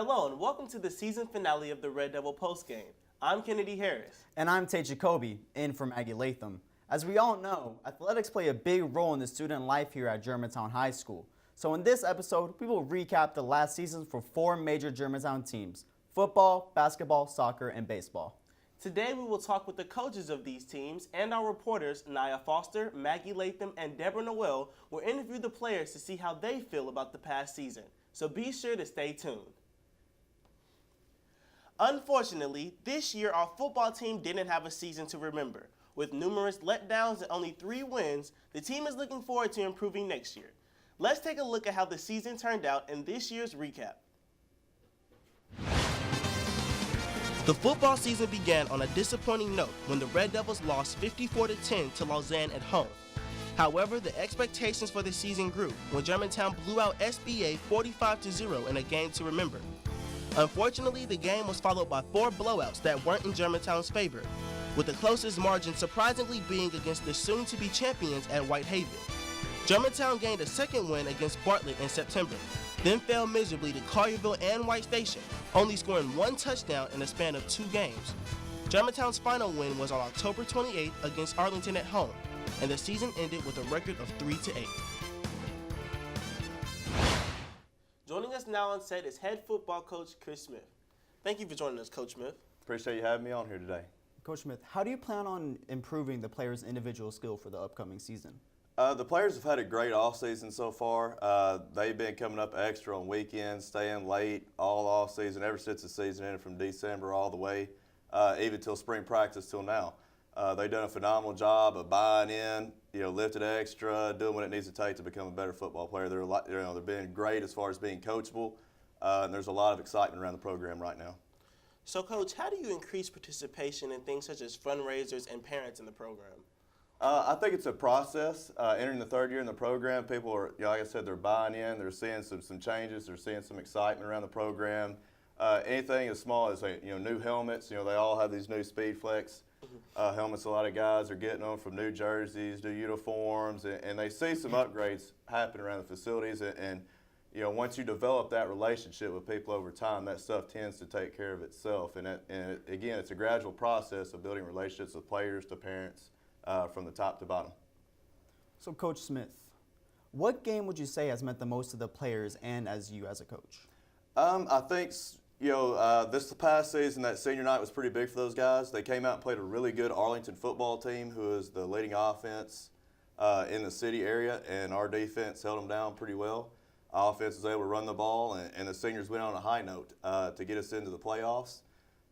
Hello and welcome to the season finale of the Red Devil postgame. I'm Kennedy Harris. And I'm Tate Jakobi, in for Maggie Latham. As we all know, athletics play a big role in the student life here at Germantown High School. So in this episode, we will recap the last season for 4 major Germantown teams: football, basketball, soccer, and baseball. Today we will talk with the coaches of these teams, and our reporters, Naya Foster, Maggie Latham, and Deborah Noel, will interview the players to see how they feel about the past season. So be sure to stay tuned. Unfortunately, this year our football team didn't have a season to remember. With numerous letdowns and only 3 wins, the team is looking forward to improving next year. Let's take a look at how the season turned out in this year's recap. The football season began on a disappointing note when the Red Devils lost 54-10 to Lausanne at home. However, the expectations for the season grew when Germantown blew out SBA 45-0 in a game to remember. Unfortunately, the game was followed by 4 blowouts that weren't in Germantown's favor, with the closest margin surprisingly being against the soon-to-be champions at Whitehaven. Germantown gained a second win against Bartlett in September, then fell miserably to Collierville and White Station, only scoring 1 touchdown in a span of 2 games. Germantown's final win was on October 28th against Arlington at home, and the season ended with a record of 3-8. Joining us now on set is head football coach Chris Smith. Thank you for joining us, Coach Smith. Appreciate you having me on here today. Coach Smith, how do you plan on improving the players' individual skill for the upcoming season? The players have had a great offseason so far. They've been coming up extra on weekends, staying late all offseason, ever since the season ended from December all the way, even till spring practice till now. They've done a phenomenal job of buying in, lifting extra, doing what it needs to take to become a better football player. They're being great as far as being coachable, and there's a lot of excitement around the program right now. So, Coach, how do you increase participation in things such as fundraisers and parents in the program? I think it's a process. Entering the 3rd year in the program, people are, like I said, they're buying in. They're seeing some changes. They're seeing some excitement around the program. Anything as small as new helmets. They all have these new SpeedFlex helmets. A lot of guys are getting them from new jerseys, new uniforms, and they see some upgrades happen around the facilities. And once you develop that relationship with people over time, that stuff tends to take care of itself. And again, it's a gradual process of building relationships with players to parents. From the top to bottom. So, Coach Smith, what game would you say has meant the most to the players and as you as a coach? I think, this past season, that senior night was pretty big for those guys. They came out and played a really good Arlington football team who is the leading offense in the city area, and our defense held them down pretty well. Offense was able to run the ball, and the seniors went on a high note to get us into the playoffs.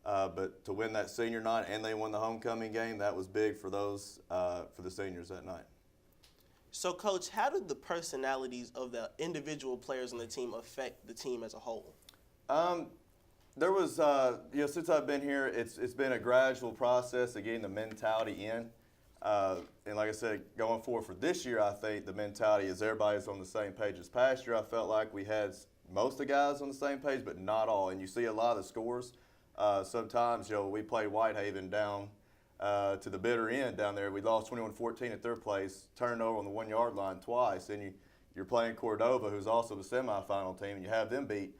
But to win that senior night and they won the homecoming game, that was big for for the seniors that night. So, Coach, how did the personalities of the individual players on the team affect the team as a whole? There was, since I've been here, it's been a gradual process of getting the mentality in. And like I said, going forward for this year, I think the mentality is everybody's on the same page. As past year, I felt like we had most of the guys on the same page, but not all. And you see a lot of the scores. Sometimes, we played Whitehaven down to the bitter end down there. We lost 21-14 at their place, turned over on the 1-yard line twice. And you're playing Cordova, who's also the semifinal team, and you have them beat.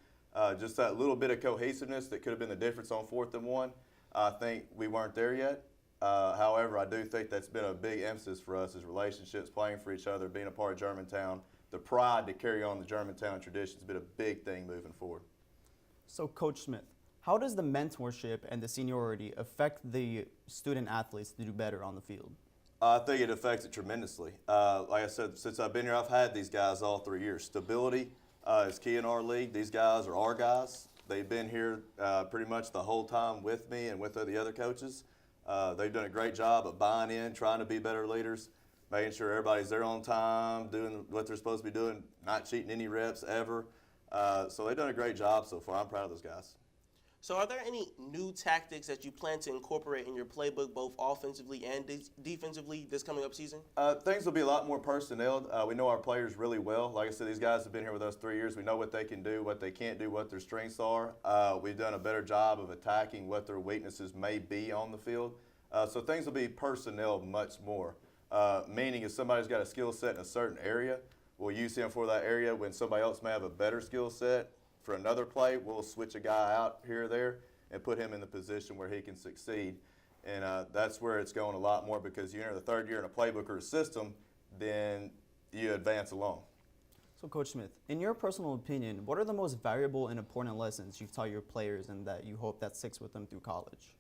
Just that little bit of cohesiveness that could have been the difference on 4th and 1. I think we weren't there yet. However, I do think that's been a big emphasis for us is relationships, playing for each other, being a part of Germantown. The pride to carry on the Germantown tradition has been a big thing moving forward. So, Coach Smith, how does the mentorship and the seniority affect the student athletes to do better on the field? I think it affects it tremendously. Like I said, since I've been here, I've had these guys all 3 years. Stability is key in our league. These guys are our guys. They've been here pretty much the whole time with me and with the other coaches. They've done a great job of buying in, trying to be better leaders, making sure everybody's there on time, doing what they're supposed to be doing, not cheating any reps ever. So they've done a great job so far. I'm proud of those guys. So are there any new tactics that you plan to incorporate in your playbook, both offensively and defensively, this coming up season? Things will be a lot more personnel. We know our players really well. Like I said, these guys have been here with us 3 years. We know what they can do, what they can't do, what their strengths are. We've done a better job of attacking what their weaknesses may be on the field. So things will be personnel much more. Meaning if somebody's got a skill set in a certain area, we'll use him for that area when somebody else may have a better skill set for another play, we'll switch a guy out here or there and put him in the position where he can succeed. And that's where it's going a lot more, because you enter the third year in a playbook or a system, then you advance along. So, Coach Smith, in your personal opinion, what are the most valuable and important lessons you've taught your players and that you hope that sticks with them through college?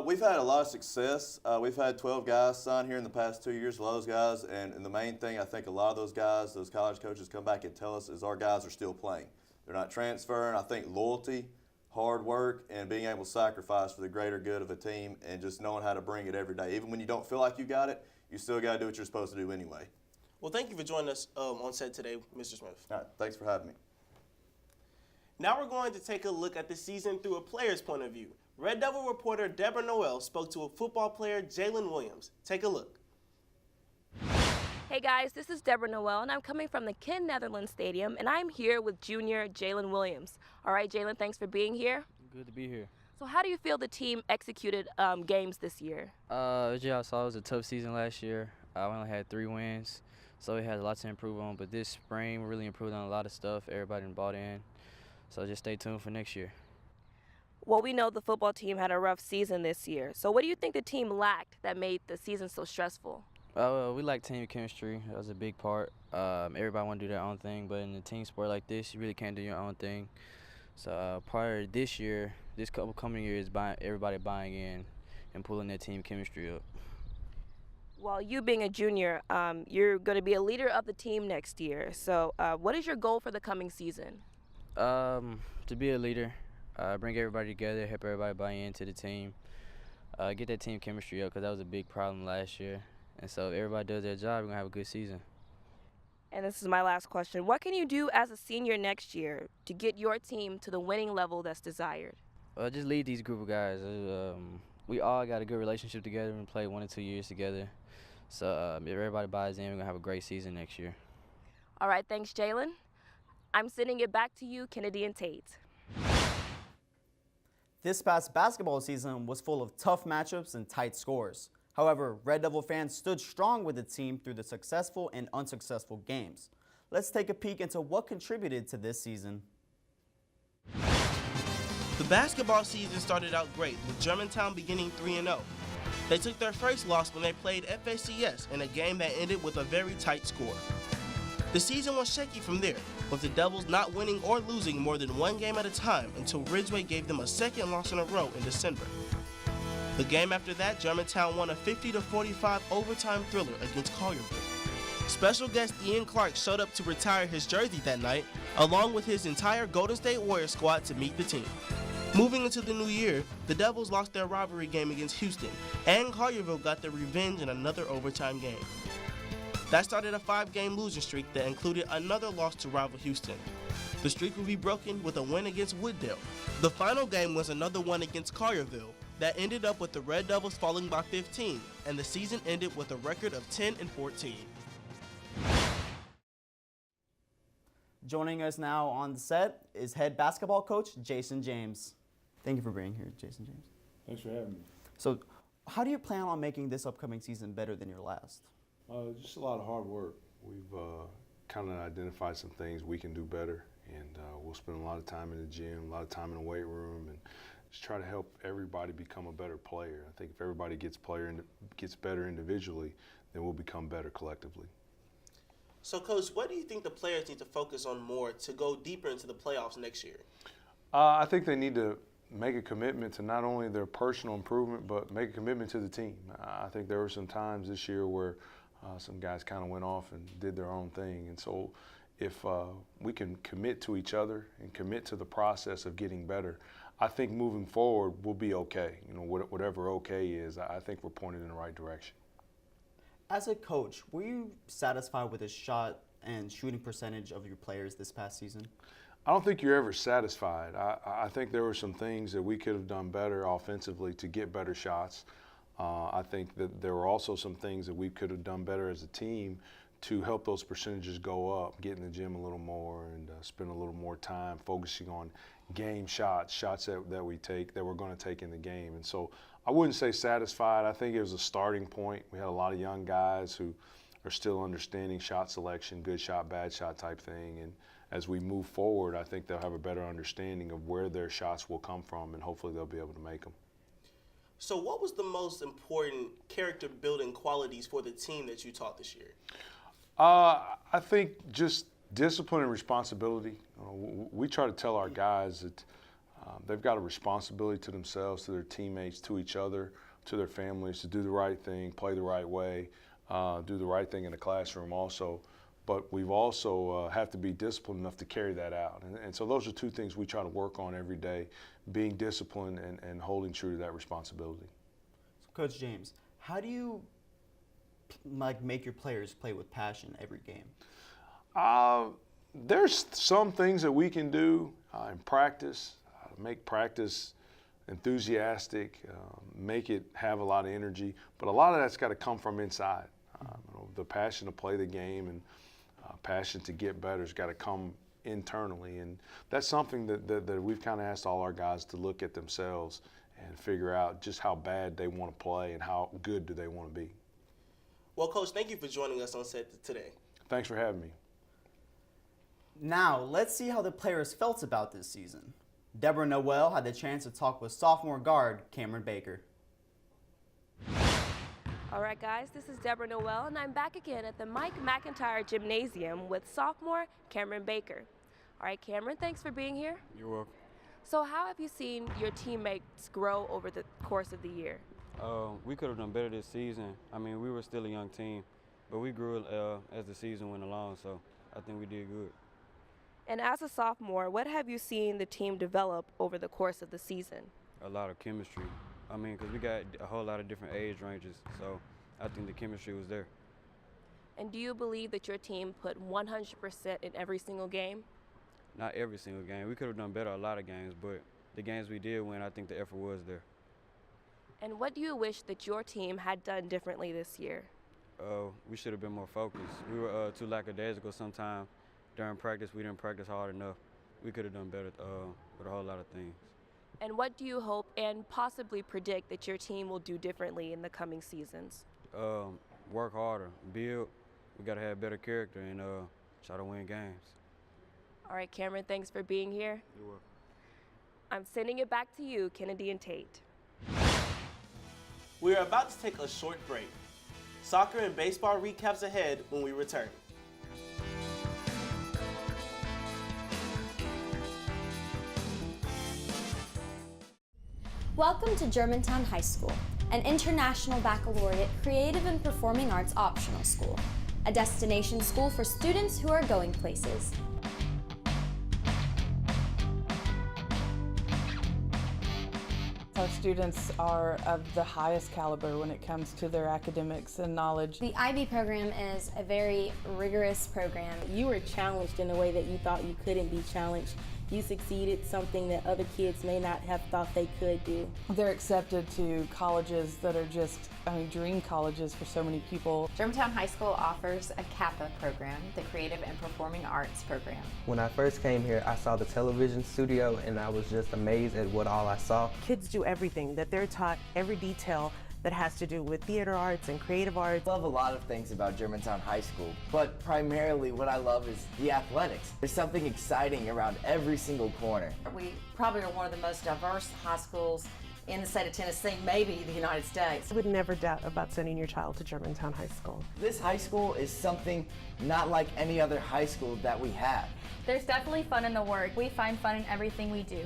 We've had a lot of success. We've had 12 guys sign here in the past 2 years, a lot of those guys, and the main thing I think a lot of those guys, those college coaches come back and tell us is our guys are still playing. They're not transferring. I think loyalty, hard work, and being able to sacrifice for the greater good of a team and just knowing how to bring it every day. Even when you don't feel like you got it, you still got to do what you're supposed to do anyway. Well, thank you for joining us on set today, Mr. Smith. All right, thanks for having me. Now we're going to take a look at the season through a player's point of view. Red Devil reporter Deborah Noel spoke to a football player, Jalen Williams. Take a look. Hey guys, this is Deborah Noel, and I'm coming from the Ken Netherlands Stadium, and I'm here with junior Jalen Williams. All right, Jalen, thanks for being here. Good to be here. So how do you feel the team executed games this year? Yeah, I saw it was a tough season last year. We only had 3 wins, so we had a lot to improve on. But this spring, we really improved on a lot of stuff. Everybody bought in, so just stay tuned for next year. Well, we know the football team had a rough season this year. So what do you think the team lacked that made the season so stressful? We like team chemistry. That was a big part. Everybody want to do their own thing, but in a team sport like this, you really can't do your own thing. So prior to this year, this couple coming years, everybody buying in and pulling their team chemistry up. Well, you being a junior, you're going to be a leader of the team next year. So what is your goal for the coming season? To be a leader, bring everybody together, help everybody buy into the team, get that team chemistry up, because that was a big problem last year. And so if everybody does their job, we're going to have a good season. And this is my last question. What can you do as a senior next year to get your team to the winning level that's desired? Just lead these group of guys. We all got a good relationship together and play 1 or 2 years together. So if everybody buys in, we're going to have a great season next year. All right, thanks, Jalen. I'm sending it back to you, Kennedy and Tate. This past basketball season was full of tough matchups and tight scores. However, Red Devil fans stood strong with the team through the successful and unsuccessful games. Let's take a peek into what contributed to this season. The basketball season started out great, with Germantown beginning 3-0. They took their first loss when they played FACS in a game that ended with a very tight score. The season was shaky from there, with the Devils not winning or losing more than 1 game at a time until Ridgeway gave them a second loss in a row in December. The game after that, Germantown won a 50-45 overtime thriller against Collierville. Special guest Ian Clark showed up to retire his jersey that night, along with his entire Golden State Warriors squad to meet the team. Moving into the new year, the Devils lost their rivalry game against Houston, and Collierville got their revenge in another overtime game. That started a 5-game losing streak that included another loss to rival Houston. The streak would be broken with a win against Wooddale. The final game was another one against Collierville that ended up with the Red Devils falling by 15, and the season ended with a record of 10-14. Joining us now on the set is head basketball coach Jason James. Thank you for being here, Jason James. Thanks for having me. So, how do you plan on making this upcoming season better than your last? Just a lot of hard work. We've kind of identified some things we can do better, and we'll spend a lot of time in the gym, a lot of time in the weight room, and just try to help everybody become a better player. I think if everybody gets better individually, then we'll become better collectively. So, Coach, what do you think the players need to focus on more to go deeper into the playoffs next year? I think they need to make a commitment to not only their personal improvement, but make a commitment to the team. I think there were some times this year where some guys kind of went off and did their own thing. And so if we can commit to each other and commit to the process of getting better, I think moving forward we'll be okay. You know, whatever okay is, I think we're pointed in the right direction. As a coach, were you satisfied with the shot and shooting percentage of your players this past season? I don't think you're ever satisfied. I think there were some things that we could have done better offensively to get better shots. I think that there were also some things that we could have done better as a team to help those percentages go up, get in the gym a little more and spend a little more time focusing on game shots that we're going to take in the game. And so I wouldn't say satisfied. I think it was a starting point. We had a lot of young guys who are still understanding shot selection, good shot, bad shot type thing. as we move forward, I think they'll have a better understanding of where their shots will come from, and hopefully they'll be able to make them. So what was the most important character building qualities for the team that you taught this year? I think just discipline and responsibility. We try to tell our guys that they've got a responsibility to themselves, to their teammates, to each other, to their families, to do the right thing, play the right way, do the right thing in the classroom also. But we've also have to be disciplined enough to carry that out. And so those are two things we try to work on every day, being disciplined and holding true to that responsibility. Coach James, how do you make your players play with passion every game? There's some things that we can do in practice, make practice enthusiastic, make it have a lot of energy, but a lot of that's got to come from inside. The passion to play the game and passion to get better has got to come internally, and that's something that we've kind of asked all our guys to look at themselves and figure out just how bad they want to play and how good do they want to be. Well, Coach, thank you for joining us on set today. Thanks for having me. Now, let's see how the players felt about this season. Deborah Noel had the chance to talk with sophomore guard Cameron Baker. All right, guys, this is Deborah Noel, and I'm back again at the Mike McIntyre Gymnasium with sophomore Cameron Baker. All right, Cameron, thanks for being here. You're welcome. So how have you seen your teammates grow over the course of the year? We could have done better this season. I mean, we were still a young team, but we grew as the season went along, so I think we did good. And as a sophomore, what have you seen the team develop over the course of the season? A lot of chemistry. I mean, because we got a whole lot of different age ranges, so I think the chemistry was there. And do you believe that your team put 100% in every single game? Not every single game. We could have done better a lot of games, but the games we did win, I think the effort was there. And what do you wish that your team had done differently this year? We should have been more focused. We were too lackadaisical sometimes. During practice, we didn't practice hard enough. We could have done better with a whole lot of things. And what do you hope and possibly predict that your team will do differently in the coming seasons? Work harder, build. We got to have better character and try to win games. All right, Cameron, thanks for being here. You're welcome. I'm sending it back to you, Kennedy and Tate. We are about to take a short break. Soccer and baseball recaps ahead when we return. Welcome to Germantown High School, an international baccalaureate creative and performing arts optional school, a destination school for students who are going places. Our students are of the highest caliber when it comes to their academics and knowledge. The IB program is a very rigorous program. You were challenged in a way that you thought you couldn't be challenged. You succeeded something that other kids may not have thought they could do. They're accepted to colleges that are just, dream colleges for so many people. Germantown High School offers a CAPA program, the Creative and Performing Arts program. When I first came here, I saw the television studio and I was just amazed at what all I saw. Kids do everything, that they're taught every detail that has to do with theater arts and creative arts. I love a lot of things about Germantown High School, but primarily what I love is the athletics. There's something exciting around every single corner. We probably are one of the most diverse high schools in the state of Tennessee, maybe the United States. I would never doubt about sending your child to Germantown High School. This high school is something not like any other high school that we have. There's definitely fun in the work. We find fun in everything we do.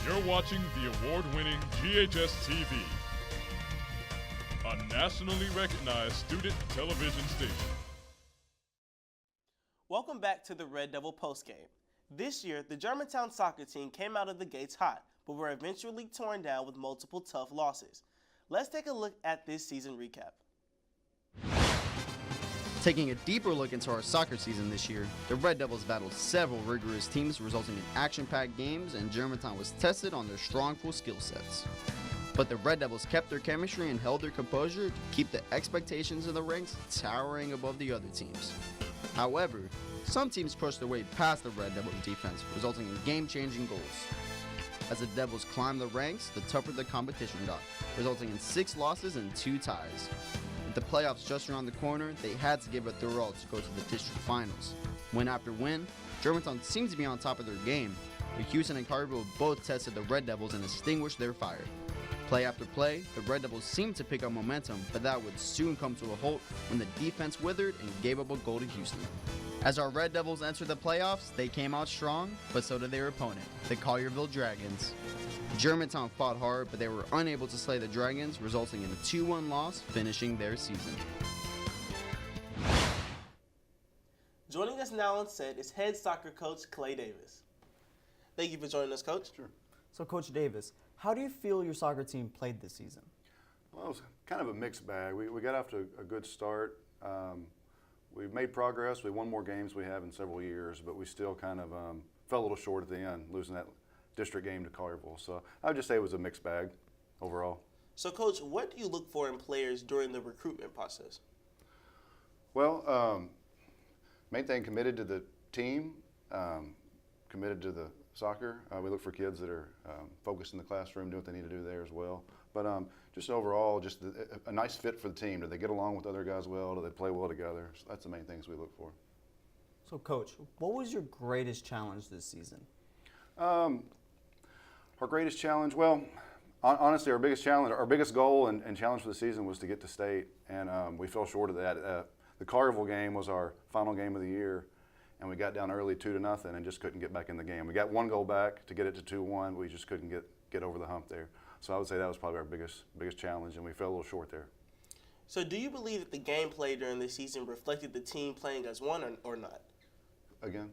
You're watching the award-winning GHS-TV, a nationally recognized student television station. Welcome back to the Red Devil postgame. This year, the Germantown soccer team came out of the gates hot, but were eventually torn down with multiple tough losses. Let's take a look at this season recap. Taking a deeper look into our soccer season this year, the Red Devils battled several rigorous teams, resulting in action-packed games, and Germantown was tested on their strong full skill sets. But the Red Devils kept their chemistry and held their composure to keep the expectations in the ranks towering above the other teams. However, some teams pushed their way past the Red Devils defense, resulting in game-changing goals. As the Devils climbed the ranks, the tougher the competition got, resulting in 6 losses and 2 ties. With the playoffs just around the corner, they had to give it their all to go to the district finals. Win after win, Germantown seemed to be on top of their game, but Houston and Carterville both tested the Red Devils and extinguished their fire. Play after play, the Red Devils seemed to pick up momentum, but that would soon come to a halt when the defense withered and gave up a goal to Houston. As our Red Devils entered the playoffs, they came out strong, but so did their opponent, the Collierville Dragons. Germantown fought hard, but they were unable to slay the Dragons, resulting in a 2-1 loss, finishing their season. Joining us now on set is head soccer coach Clay Davis. Thank you for joining us, Coach. Sure. So, Coach Davis, how do you feel your soccer team played this season? Well, it was kind of a mixed bag. We got off to a good start. We've made progress. We won more games we have in several years, but we still kind of fell a little short at the end, losing that district game to Collierville. So I would just say it was a mixed bag overall. So, Coach, what do you look for in players during the recruitment process? Well, main thing, committed to the team, committed to the soccer. We look for kids that are focused in the classroom, doing what they need to do there as well. But just overall, just a nice fit for the team. Do they get along with other guys well? Do they play well together? So that's the main things we look for. So, Coach, what was your greatest challenge this season? Our greatest challenge, well, honestly, our biggest challenge, our biggest goal and challenge for the season was to get to state, and we fell short of that. The Collierville game was our final game of the year, and we got down early 2-0 and just couldn't get back in the game. We got one goal back to get it to 2-1, but we just couldn't get over the hump there. So I would say that was probably our biggest challenge, and we fell a little short there. So do you believe that the gameplay during this season reflected the team playing as one or not? Again?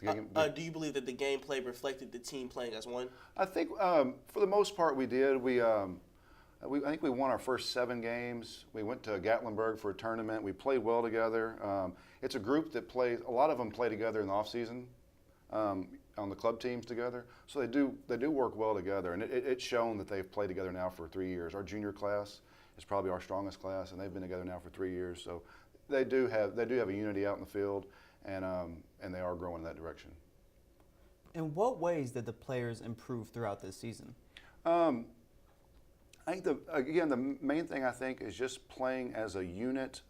Do you believe that the gameplay reflected the team playing as one? I think for the most part we did. I think we won our first 7 games. We went to Gatlinburg for a tournament. We played well together. It's a group that plays, a lot of them play together in the off season on the club teams together. So they do work well together, and it's shown that they've played together now for 3 years. Our junior class is probably our strongest class, and they've been together now for 3 years. So they do have a unity out in the field, and they are growing in that direction. In what ways did the players improve throughout this season? I think the main thing I think is just playing as a unit.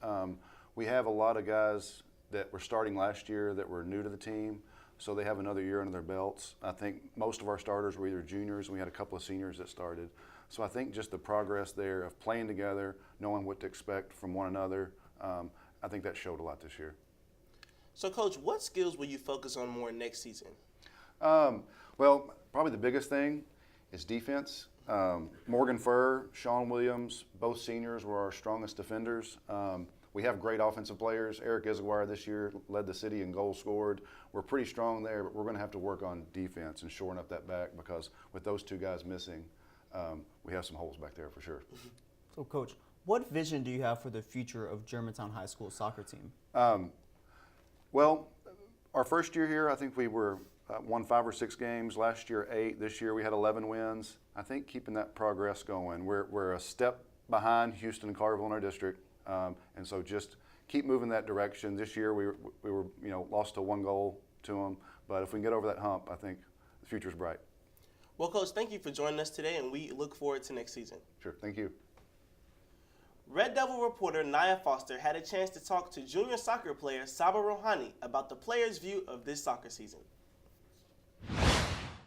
We have a lot of guys that were starting last year that were new to the team, so they have another year under their belts. I think most of our starters were either juniors, and we had a couple of seniors that started. So I think just the progress there of playing together, knowing what to expect from one another, I think that showed a lot this year. So, Coach, what skills will you focus on more next season? Well, probably the biggest thing is defense. Morgan Furr, Sean Williams, both seniors were our strongest defenders. We have great offensive players. Eric Isaguirre this year led the city in goals scored. We're pretty strong there, but we're going to have to work on defense and shoring up that back, because with those 2 guys missing, we have some holes back there for sure. So, Coach, what vision do you have for the future of Germantown High School soccer team? Well, our first year here, I think we won 5 or 6 games. Last year, 8. This year, we had 11 wins. I think keeping that progress going. We're a step behind Houston and Collierville in our district, and so just keep moving that direction. This year, we were lost to 1 goal to them, but if we can get over that hump, I think the future's bright. Well, Coach, thank you for joining us today, and we look forward to next season. Sure, thank you. Red Devil reporter Nia Foster had a chance to talk to junior soccer player Saba Rohani about the players' view of this soccer season.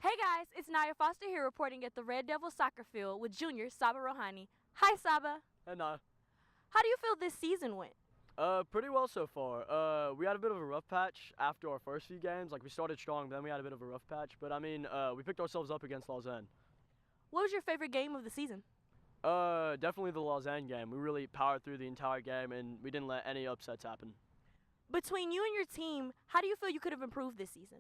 Hey guys, it's Nia Foster here reporting at the Red Devil soccer field with junior Saba Rohani. Hi Saba. Hey Nia. How do you feel this season went? Pretty well so far. We had a bit of a rough patch after our first few games. Like, we started strong, then we had a bit of a rough patch. But I mean, we picked ourselves up against Lausanne. What was your favorite game of the season? Definitely the Lausanne game. We really powered through the entire game, and we didn't let any upsets happen. Between you and your team, how do you feel you could have improved this season?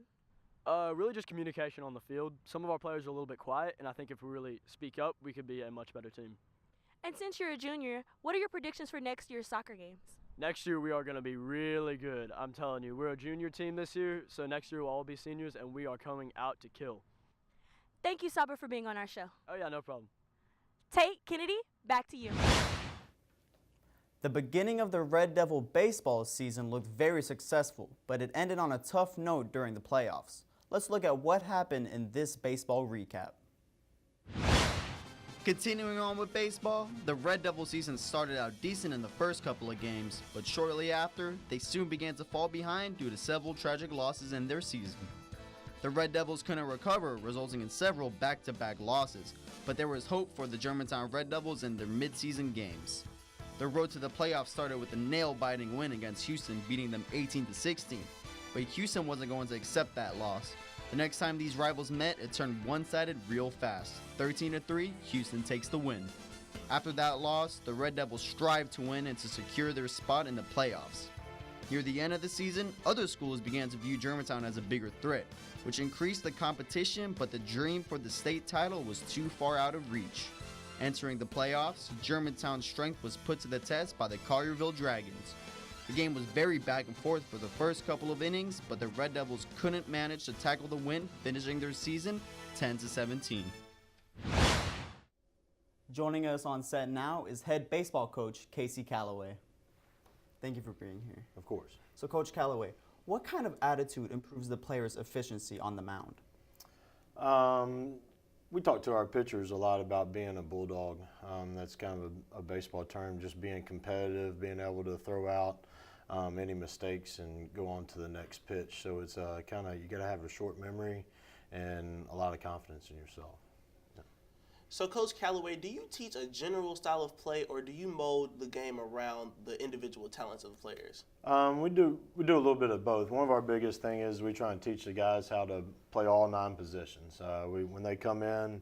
Really just communication on the field. Some of our players are a little bit quiet, and I think if we really speak up, we could be a much better team. And since you're a junior, what are your predictions for next year's soccer games? Next year, we are going to be really good. I'm telling you, we're a junior team this year, so next year we'll all be seniors, and we are coming out to kill. Thank you, Saba, for being on our show. Oh, yeah, no problem. Tate, Kennedy, back to you. The beginning of the Red Devil baseball season looked very successful, but it ended on a tough note during the playoffs. Let's look at what happened in this baseball recap. Continuing on with baseball, the Red Devil season started out decent in the first couple of games, but shortly after, they soon began to fall behind due to several tragic losses in their season. The Red Devils couldn't recover, resulting in several back-to-back losses, but there was hope for the Germantown Red Devils in their mid-season games. The road to the playoffs started with a nail-biting win against Houston, beating them 18-16, but Houston wasn't going to accept that loss. The next time these rivals met, it turned one-sided real fast. 13-3, Houston takes the win. After that loss, the Red Devils strived to win and to secure their spot in the playoffs. Near the end of the season, other schools began to view Germantown as a bigger threat, which increased the competition, but the dream for the state title was too far out of reach. Entering the playoffs, Germantown's strength was put to the test by the Collierville Dragons. The game was very back and forth for the first couple of innings, but the Red Devils couldn't manage to tackle the win, finishing their season 10-17. Joining us on set now is head baseball coach Casey Calloway. Thank you for being here. Of course. So Coach Calloway, what kind of attitude improves the players' efficiency on the mound? We talk to our pitchers a lot about being a bulldog. That's kind of a baseball term, just being competitive, being able to throw out any mistakes and go on to the next pitch. So it's kind of, you got to have a short memory and a lot of confidence in yourself. So, Coach Calloway, do you teach a general style of play, or do you mold the game around the individual talents of the players? We do a little bit of both. One of our biggest thing is we try and teach the guys how to play all 9 positions. When they come in,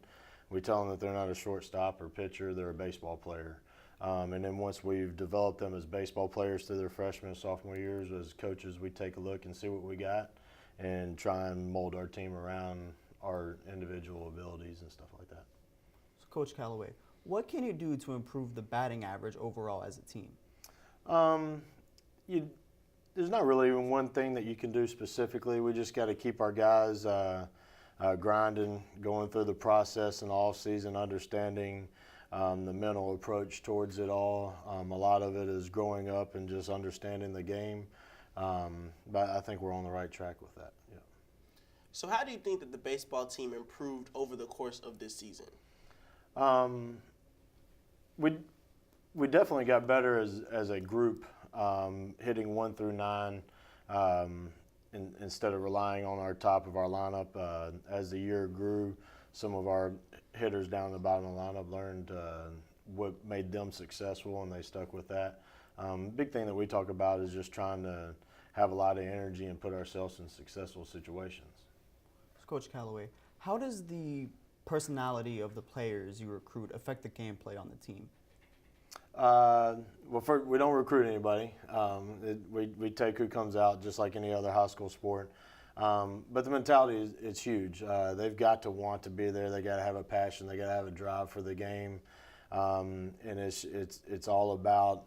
we tell them that they're not a shortstop or pitcher, they're a baseball player. And then once we've developed them as baseball players through their freshman and sophomore years, as coaches, we take a look and see what we got and try and mold our team around our individual abilities and stuff like that. Coach Calloway, what can you do to improve the batting average overall as a team? There's not really even one thing that you can do specifically. We just got to keep our guys grinding, going through the process in the off season, understanding the mental approach towards it all. A lot of it is growing up and just understanding the game. But I think we're on the right track with that. Yeah. So how do you think that the baseball team improved over the course of this season? We definitely got better as a group, hitting 1 through 9 instead of relying on our top of our lineup. As the year grew, some of our hitters down the bottom of the lineup learned what made them successful, and they stuck with that. Big thing that we talk about is just trying to have a lot of energy and put ourselves in successful situations. Coach Calloway, how does the personality of the players you recruit affect the gameplay on the team? Well, first, we don't recruit anybody. We take who comes out just like any other high school sport. But the mentality is huge. They've got to want to be there. They got to have a passion. They got to have a drive for the game. And it's all about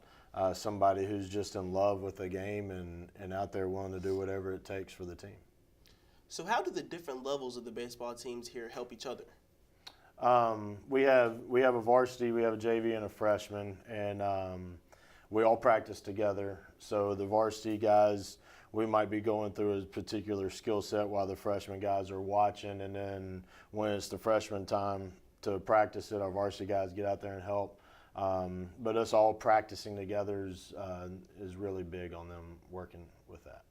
somebody who's just in love with the game and out there willing to do whatever it takes for the team. So how do the different levels of the baseball teams here help each other? We have a varsity, we have a JV and a freshman, and we all practice together. So the varsity guys, we might be going through a particular skill set while the freshman guys are watching, and then when it's the freshman time to practice it, our varsity guys get out there and help. But us all practicing together is really big on them working with that.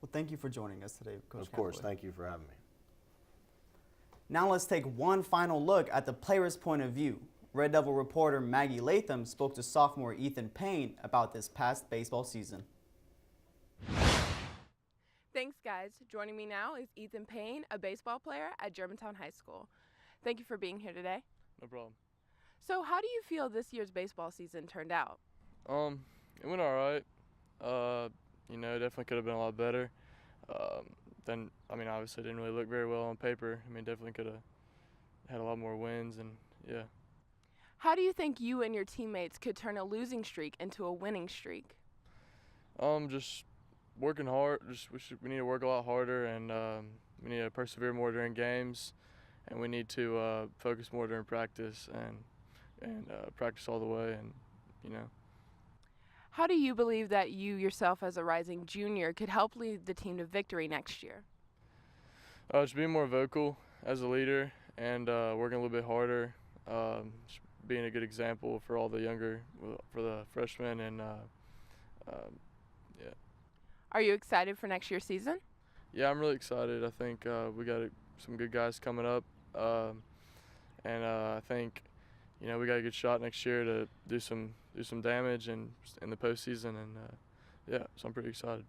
Well, thank you for joining us today, Coach Of course, Calloway. thank you for having me. Now let's take one final look at the player's point of view. Red Devil reporter Maggie Latham spoke to sophomore Ethan Payne about this past baseball season. Thanks, guys. Joining me now is Ethan Payne, a baseball player at Germantown High School. Thank you for being here today. No problem. So how do you feel this year's baseball season turned out? It went all right. Definitely could have been a lot better. Obviously didn't really look very well on paper. Definitely could have had a lot more wins, and yeah. How do you think you and your teammates could turn a losing streak into a winning streak? Just working hard. We need to work a lot harder, and we need to persevere more during games, and we need to focus more during practice and practice all the way, and How do you believe that you yourself as a rising junior could help lead the team to victory next year? Just being more vocal as a leader and working a little bit harder. just being a good example for all the for the freshmen, and yeah. Are you excited for next year's season? Yeah, I'm really excited. I think we got some good guys coming up, and I think we got a good shot next year to do some damage in the postseason, and yeah, so I'm pretty excited.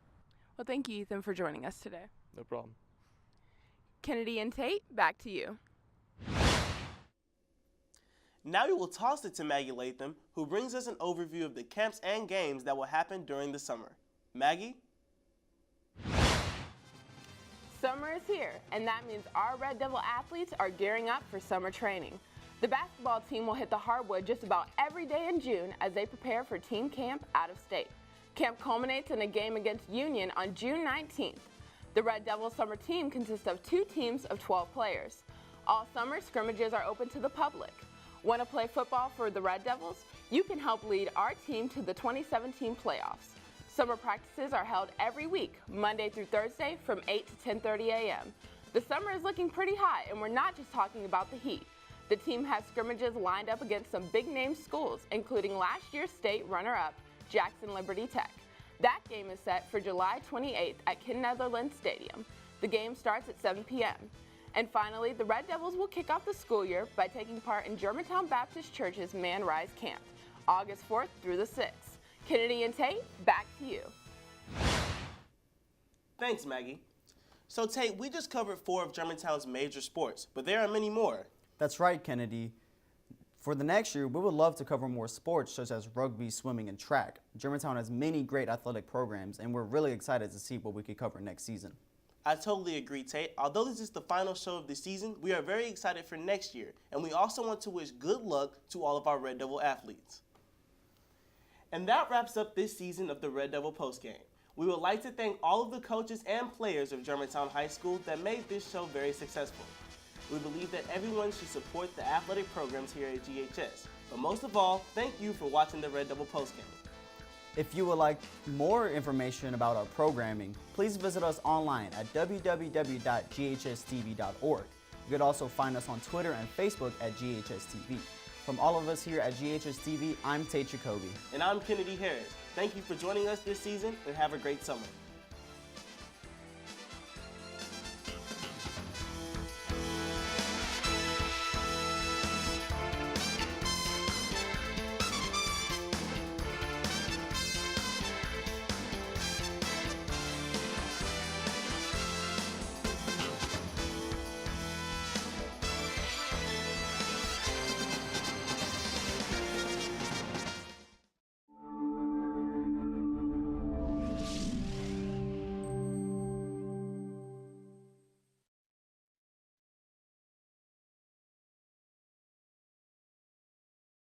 Well, thank you, Ethan, for joining us today. No problem. Kennedy and Tate, back to you. Now we will toss it to Maggie Latham, who brings us an overview of the camps and games that will happen during the summer. Maggie? Summer is here, and that means our Red Devil athletes are gearing up for summer training. The basketball team will hit the hardwood just about every day in June as they prepare for team camp out of state. Camp culminates in a game against Union on June 19th. The Red Devil summer team consists of 2 teams of 12 players. All summer scrimmages are open to the public. Want to play football for the Red Devils? You can help lead our team to the 2017 playoffs. Summer practices are held every week, Monday through Thursday from 8 to 10:30 a.m. The summer is looking pretty hot, and we're not just talking about the heat. The team has scrimmages lined up against some big-name schools, including last year's state runner-up, Jackson Liberty Tech. That game is set for July 28th at Ken-Netherland Stadium. The game starts at 7 p.m. And finally, the Red Devils will kick off the school year by taking part in Germantown Baptist Church's Man Rise Camp, August 4th through the 6th. Kennedy and Tate, back to you. Thanks, Maggie. So Tate, we just covered 4 of Germantown's major sports, but there are many more. That's right, Kennedy. For the next year, we would love to cover more sports such as rugby, swimming, and track. Germantown has many great athletic programs, and we're really excited to see what we could cover next season. I totally agree, Tate. Although this is the final show of the season, we are very excited for next year, and we also want to wish good luck to all of our Red Devil athletes. And that wraps up this season of the Red Devil postgame. We would like to thank all of the coaches and players of Germantown High School that made this show very successful. We believe that everyone should support the athletic programs here at GHS. But most of all, thank you for watching the Red Devil postgame. If you would like more information about our programming, please visit us online at www.ghstv.org. You could also find us on Twitter and Facebook at GHS-TV. From all of us here at GHS-TV, I'm Tate Jakobi. And I'm Kennedy Harris. Thank you for joining us this season, and have a great summer.